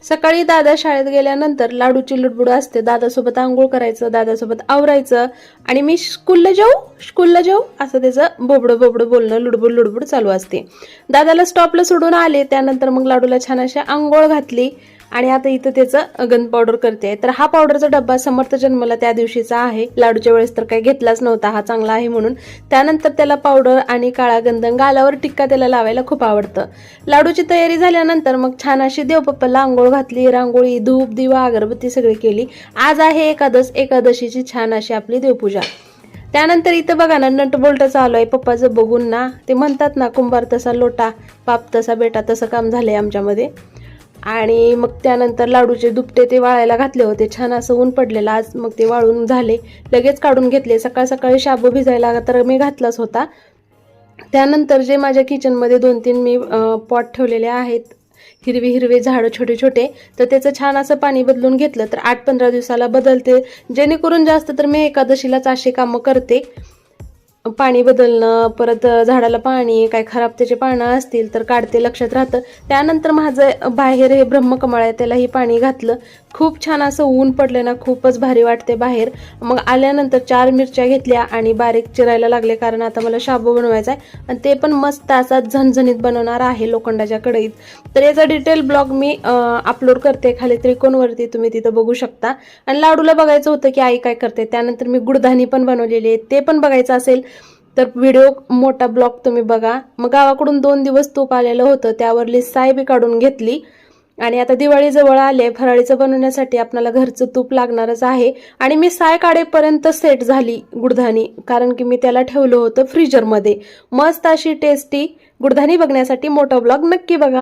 सकाळी दादा शाळेत गेल्यानंतर लाडूची लुडबुड असते, दादासोबत आंघोळ करायचं, दादासोबत आवरायचं आणि मी स्कूलला जाऊ असं त्याचं बोबडं बोबडं बोलणं, लुडबुड लुडबुड चालू असते. दादाला स्टॉपला सोडून आले, त्यानंतर मग लाडूला छान अशी आंघोळ घातली आणि आता इथं त्याचं गंध पावडर करते. तर हा पावडरचा डब्बा समर्थ जन्मला त्या दिवशीचा आहे, लाडूच्या वेळेस तर काही घेतलाच नव्हता, हा चांगला आहे म्हणून. त्यानंतर त्याला पावडर आणि काळा गंध, गालावर टिक्का त्याला लावायला खूप आवडतं. लाडूची तयारी झाल्यानंतर मग छान अशी देवपप्पाला आंघोळ घातली, रांगोळी, धूप दिवा अगरबत्ती सगळी केली. आज आहे एकादश, एकादशीची छान अशी आपली देवपूजा. त्यानंतर इथं बघा ना, नट बोल्ट चालू आहे पप्पाचं बघून ना. ते म्हणतात ना, कुंभार तसा लोटा, बाप तसा बेटा, तसं काम झालंय आमच्यामध्ये. आणि मग त्यानंतर लाडूचे दुपटे ते वाळायला घातले होते, छान असं ऊन पडलेलं आज, मग ते वाळून झाले, लगेच काढून घेतले. सकाळ सकाळी शाबू भिजायला तर मी घातलाच होता. त्यानंतर जे माझ्या किचनमध्ये 2-3 मी पॉट ठेवलेले आहेत, हिरवे झाडं छोटे छोटे, तर त्याचं छान असं पाणी बदलून घेतलं तर 8-15 दिवसाला बदलते, जेणेकरून जास्त तर मी एकादशीलाच अशी कामं करते. पाणी बदलणं, परत झाडाला पाणी, काय खराब त्याचे पानं असतील तर काढते, लक्षात राहतं. त्यानंतर माझं बाहेर हे ब्रह्मकमळ आहे, त्यालाही पाणी घातलं. खूप छान असं ऊन पडलं ना, खूपच भारी वाटते बाहेर. मग आल्यानंतर 4 मिरच्या घेतल्या आणि बारीक चिरायला लागले, कारण आता मला शाबू बनवायचा आहे आणि ते पण मस्त असा झणझणीत बनवणार आहे लोखंडाच्या कढईत. तर याचा डिटेल ब्लॉग मी अपलोड करते खाली त्रिकोणवरती, तुम्ही तिथं बघू शकता. आणि लाडूला बघायचं होतं की आई काय करते. त्यानंतर मी गुडधानी पण बनवलेली आहे, ते पण बघायचं असेल तर व्हिडिओ मोठा ब्लॉग तुम्ही बघा. मग गावाकडून 2 दिवस तूप आलेलं होतं, त्यावरली साय बी काढून घेतली. आणि आता दिवाळी जवळ आले, फराळीचं बनवण्यासाठी आपल्याला घरचं तूप लागणारच आहे. आणि मी साय काढेपर्यंत सेट झाली गुडधानी, कारण की मी त्याला ठेवलं होतं फ्रीजरमध्ये. मस्त अशी टेस्टी गुडधानी बघण्यासाठी मोठा ब्लॉग नक्की बघा.